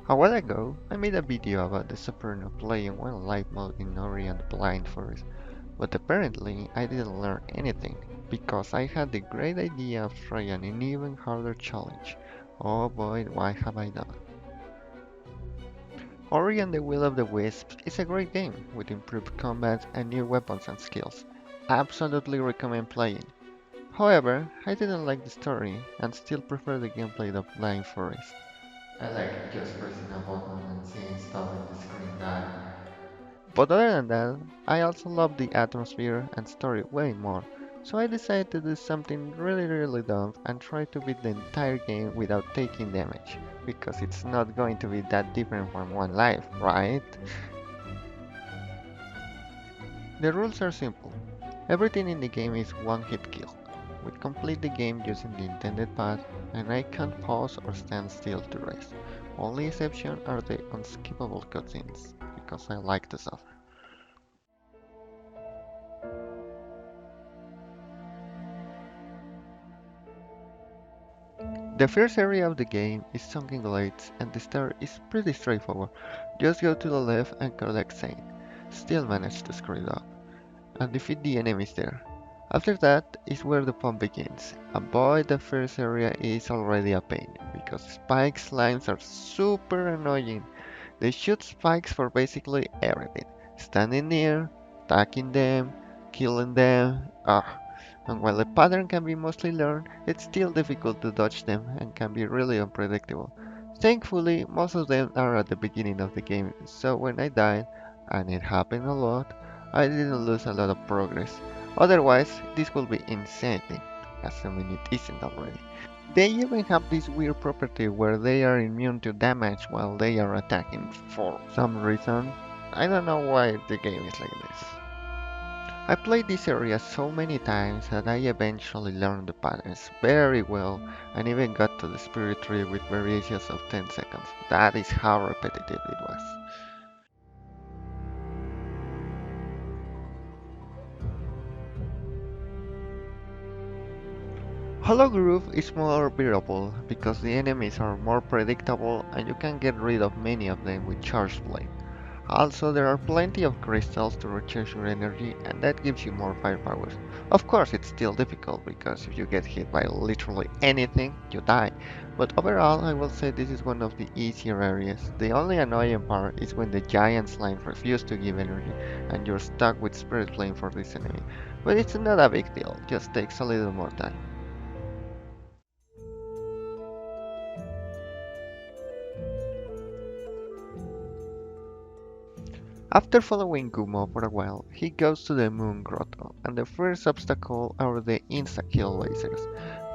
A while ago, I made a video about the suffering of playing one life mode in Ori and the Blind Forest, but apparently I didn't learn anything, because I had the great idea of trying an even harder challenge. Oh boy, why have I done? Ori and the Will of the Wisps is a great game, with improved combat and new weapons and skills. Absolutely recommend playing. However, I didn't like the story, and still prefer the gameplay of Blind Forest. I like just pressing a button and seeing stuff in the screen die. But other than that, I also love the atmosphere and story way more, so I decided to do something really dumb and try to beat the entire game without taking damage, because it's not going to be that different from one life, right? The rules are simple. Everything in the game is one hit kill. We complete the game using the intended path, and I can't pause or stand still to rest. Only exception are the unskippable cutscenes, because I like to suffer. The first area of the game is Sunken Glades, and the start is pretty straightforward. Just go to the left and collect sand. Still manage to screw it up, and defeat the enemies there. After that is where the fun begins. Avoid the first area is already a pain, because spike slimes are super annoying. They shoot spikes for basically everything. Standing near, attacking them, killing them. And while the pattern can be mostly learned, it's still difficult to dodge them and can be really unpredictable. Thankfully, most of them are at the beginning of the game, so when I died, and it happened a lot, I didn't lose a lot of progress. Otherwise, this will be insanity, assuming it isn't already. They even have this weird property where they are immune to damage while they are attacking for some reason. I don't know why the game is like this. I played this area so many times that I eventually learned the patterns very well and even got to the spirit tree with variations of 10 seconds. That is how repetitive it was. Hollow Groove is more bearable because the enemies are more predictable and you can get rid of many of them with Charged Blade. Also, there are plenty of crystals to recharge your energy, and that gives you more firepower. Of course, it's still difficult because if you get hit by literally anything, you die. But overall, I will say this is one of the easier areas. The only annoying part is when the giant slime refuse to give energy, and you're stuck with Spirit Flame for this enemy. But it's not a big deal, just takes a little more time. After following Gumo for a while, he goes to the Moon Grotto, and the first obstacle are the insta-kill lasers.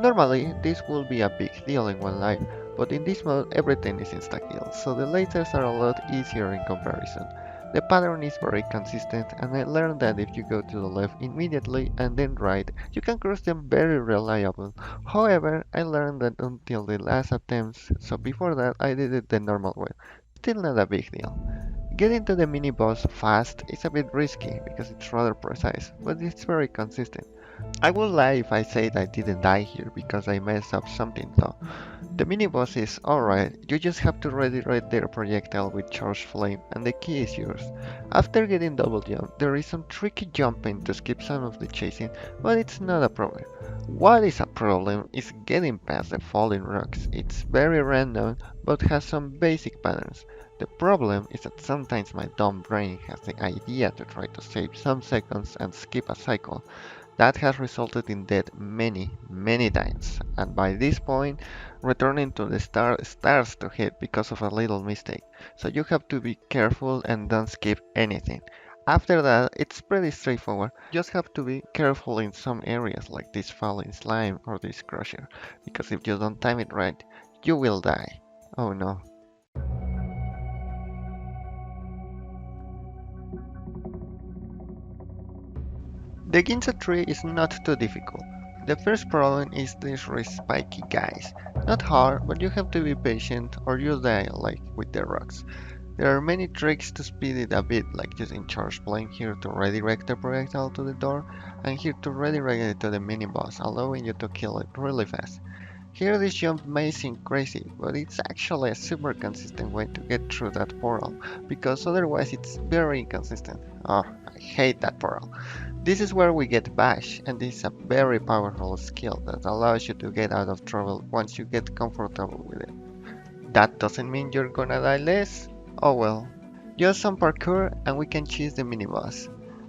Normally, this will be a big deal in one life, but in this mode everything is insta-kill, so the lasers are a lot easier in comparison. The pattern is very consistent, and I learned that if you go to the left immediately and then right, you can cross them very reliable. However, I learned that until the last attempts, so before that I did it the normal way. Still not a big deal. Getting to the mini boss fast is a bit risky because it's rather precise, but it's very consistent. I would lie if I said I didn't die here because I messed up something though. The mini boss is alright, you just have to redirect their projectile with charged flame and the key is yours. After getting double jump, there is some tricky jumping to skip some of the chasing, but it's not a problem. What is a problem is getting past the falling rocks. It's very random, but has some basic patterns. The problem is that sometimes my dumb brain has the idea to try to save some seconds and skip a cycle. That has resulted in death many times, and by this point, returning to the start starts to hit because of a little mistake. So you have to be careful and don't skip anything. After that, it's pretty straightforward. You just have to be careful in some areas like this falling slime or this crusher, because if you don't time it right, you will die. Oh no. The Ginza Tree is not too difficult. The first problem is these really spiky guys. Not hard, but you have to be patient or you die like with the rocks. There are many tricks to speed it a bit, like using charge flame here to redirect the projectile to the door, and here to redirect it to the mini boss, allowing you to kill it really fast. Here this jump may seem crazy, but it's actually a super consistent way to get through that portal, because otherwise it's very inconsistent. Oh, I hate that portal. This is where we get Bash, and this is a very powerful skill that allows you to get out of trouble once you get comfortable with it. That doesn't mean you're gonna die less. Oh well. Just some parkour and we can chase the mini boss.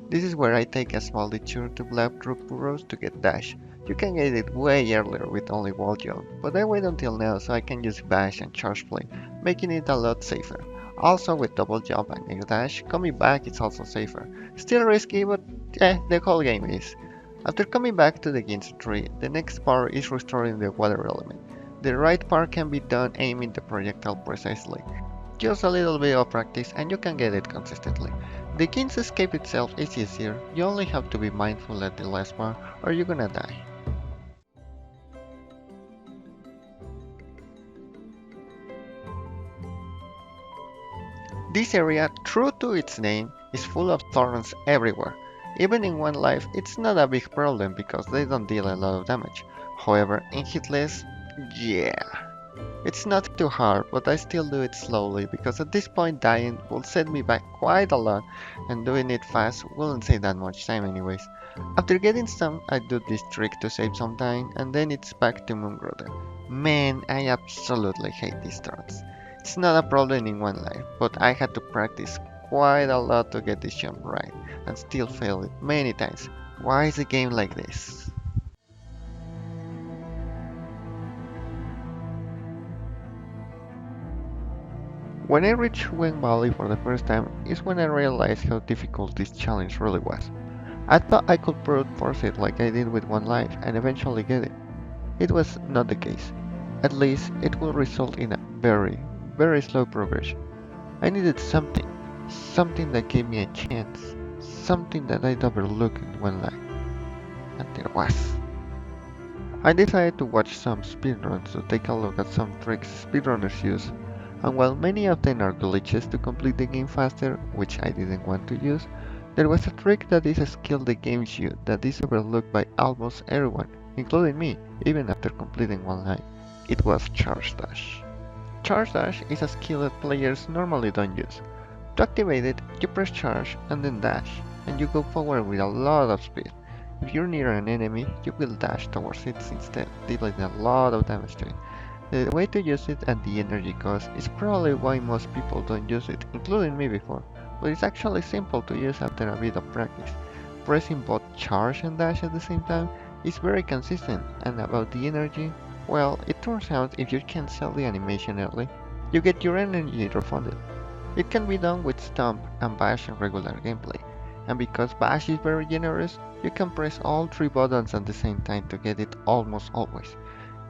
This is where I take a small detour to Black Brook Burrows to get Dash. You can get it way earlier with only wall jump, but I wait until now so I can use Bash and Charge Play, making it a lot safer. Also with double jump and air dash, coming back is also safer. Still risky, but the whole game is. After coming back to the Ginza Tree, the next part is restoring the water element. The right part can be done aiming the projectile precisely. Just a little bit of practice and you can get it consistently. The King's escape itself is easier, you only have to be mindful at the last part or you're gonna die. This area, true to its name, is full of thorns everywhere. Even in one life, it's not a big problem because they don't deal a lot of damage. However, in hitless, yeah. It's not too hard, but I still do it slowly because at this point dying will set me back quite a lot and doing it fast wouldn't save that much time anyways. After getting some, I do this trick to save some time and then it's back to Moon Grotto. Man, I absolutely hate these turns. It's not a problem in one life, but I had to practice quite a lot to get this jump right and still fail it many times. Why is the game like this? When I reached Wing Valley for the first time is when I realized how difficult this challenge really was. I thought I could brute force it like I did with one life and eventually get it. It was not the case. At least it will result in a very slow progression. I needed something that gave me a chance, something that I'd overlook in one life. And there was. I decided to watch some speedruns to take a look at some tricks speedrunners use, and while many of them are glitches to complete the game faster, which I didn't want to use, there was a trick that is a skill the game you that is overlooked by almost everyone, including me, even after completing one life. It was Charge Dash. Charge Dash is a skill that players normally don't use. To activate it, you press charge and then dash, and you go forward with a lot of speed. If you're near an enemy, you will dash towards it instead, dealing a lot of damage to it. The way to use it at the energy cost is probably why most people don't use it, including me before, but it's actually simple to use after a bit of practice. Pressing both charge and dash at the same time is very consistent, and about the energy, well, it turns out if you can sell the animation early, you get your energy refunded. It can be done with Stomp and Bash in regular gameplay, and because Bash is very generous, you can press all three buttons at the same time to get it almost always.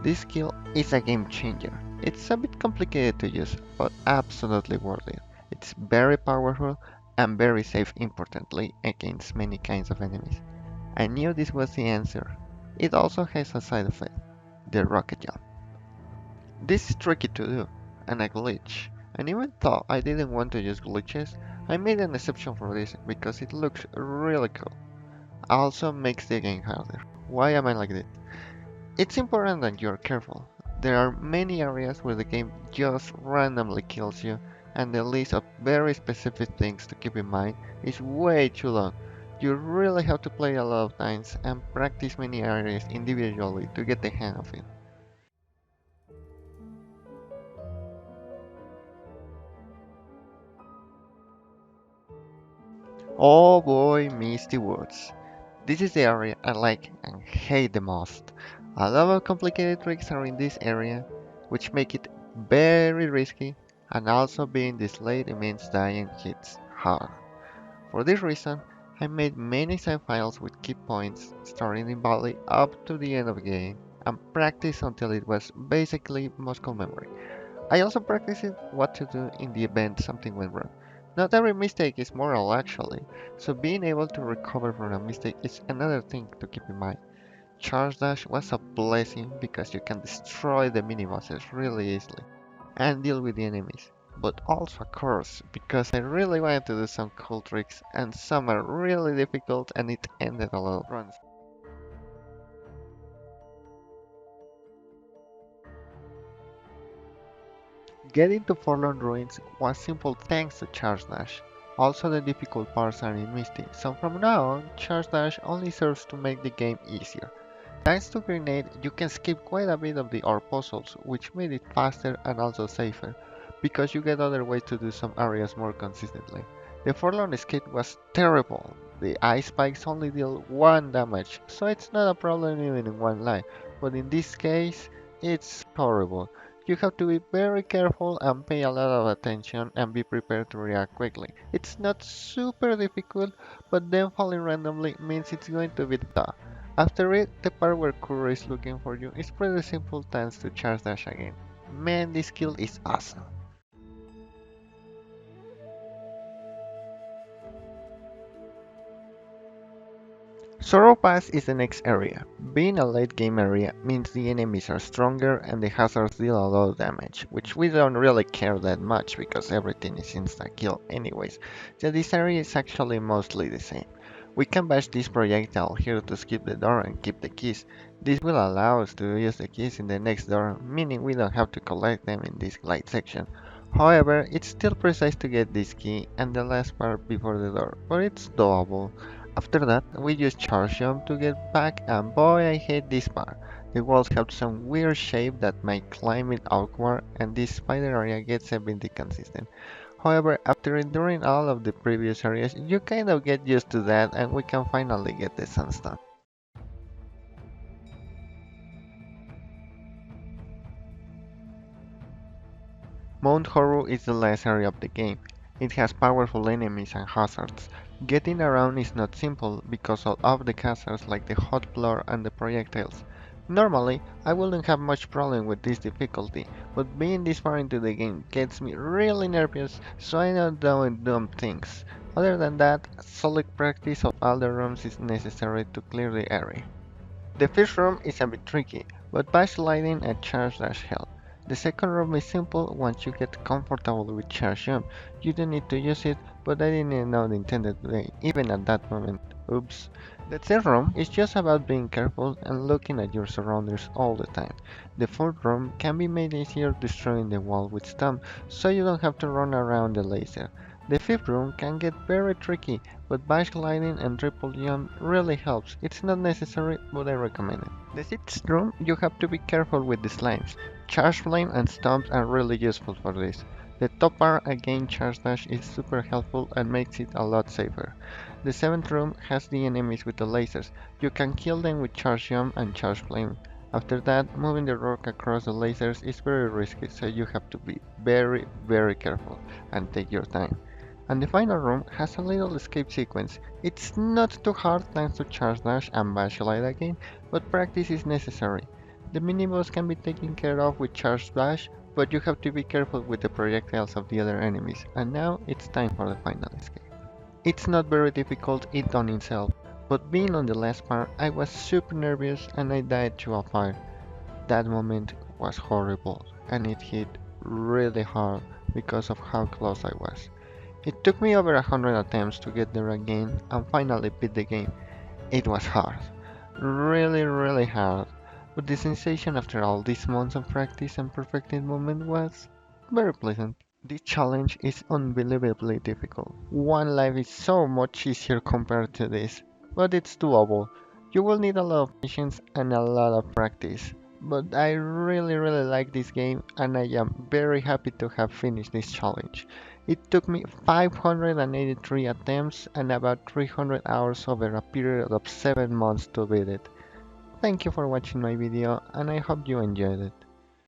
This skill is a game changer. It's a bit complicated to use, but absolutely worth it. It's very powerful and very safe importantly against many kinds of enemies. I knew this was the answer. It also has a side effect, the rocket jump. This is tricky to do, and a glitch. And even though I didn't want to use glitches, I made an exception for this because it looks really cool. Also makes the game harder. Why am I like this? It's important that you're careful. There are many areas where the game just randomly kills you, and the list of very specific things to keep in mind is way too long. You really have to play a lot of times and practice many areas individually to get the hang of it. Oh boy, Misty Woods. This is the area I like and hate the most. A lot of complicated tricks are in this area, which make it very risky, and also being this late means dying hits hard. For this reason, I made many save files with key points starting in Valley up to the end of the game, and practiced until it was basically muscle memory. I also practiced what to do in the event something went wrong. Not every mistake is moral actually, so being able to recover from a mistake is another thing to keep in mind. Charge Dash was a blessing because you can destroy the mini-bosses really easily and deal with the enemies, but also a curse because I really wanted to do some cool tricks and some are really difficult and it ended a lot of runs. Getting to Forlorn Ruins was simple thanks to Charge Dash. Also the difficult parts are in Misty, so from now on, Charge Dash only serves to make the game easier. Thanks to Grenade, you can skip quite a bit of the ore puzzles, which made it faster and also safer, because you get other ways to do some areas more consistently. The Forlorn Escape was terrible. The ice spikes only deal 1 damage, so it's not a problem even in one life, but in this case, it's horrible. You have to be very careful and pay a lot of attention and be prepared to react quickly. It's not super difficult, but then falling randomly means it's going to be tough. After it, the part where Kuro is looking for you is pretty simple thanks to Charge Dash again. Man, this skill is awesome. Sorrow Pass is the next area. Being a late game area means the enemies are stronger and the hazards deal a lot of damage, which we don't really care that much because everything is insta kill anyways, so this area is actually mostly the same. We can bash this projectile here to skip the door and keep the keys. This will allow us to use the keys in the next door, meaning we don't have to collect them in this light section. However, it's still precise to get this key and the last part before the door, but it's doable. After that, we use charge jump to get back, and boy, I hate this part. The walls have some weird shape that make climbing awkward, and this spider area gets a bit inconsistent. However, after enduring all of the previous areas, you kind of get used to that, and we can finally get the Sunstone. Mount Horror is the last area of the game. It has powerful enemies and hazards. Getting around is not simple because of the hazards like the hot floor and the projectiles. Normally, I wouldn't have much problem with this difficulty, but being this far into the game gets me really nervous, so I'm not doing dumb things. Other than that, solid practice of all the rooms is necessary to clear the area. The first room is a bit tricky, but backsliding and charge dash help. The second room is simple once you get comfortable with charge jump. You don't need to use it, but I didn't know the intended way, even at that moment. Oops. The third room is just about being careful and looking at your surroundings all the time. The fourth room can be made easier destroying the wall with stomp, so you don't have to run around the laser. The fifth room can get very tricky, but bash gliding and triple jump really helps. It's not necessary, but I recommend it. The sixth room, you have to be careful with the slimes. Charge flame and stomps are really useful for this. The top part again charge dash is super helpful and makes it a lot safer. The seventh room has the enemies with the lasers. You can kill them with charge jump and charge flame. After that, moving the rock across the lasers is very risky, so you have to be very careful and take your time. And the final room has a little escape sequence. It's not too hard thanks to charge dash and bash glide again, but practice is necessary. The mini-boss can be taken care of with charge dash, but you have to be careful with the projectiles of the other enemies. And now it's time for the final escape. It's not very difficult it on itself, but being on the last part I was super nervous and I died to a fire. That moment was horrible and it hit really hard because of how close I was. It took me over 100 attempts to get there again and finally beat the game. It was hard. Really hard. But the sensation after all these months of practice and perfecting movement was very pleasant. This challenge is unbelievably difficult. One life is so much easier compared to this, but it's doable. You will need a lot of patience and a lot of practice. But I really like this game and I am very happy to have finished this challenge. It took me 583 attempts and about 300 hours over a period of 7 months to beat it. Thank you for watching my video and I hope you enjoyed it.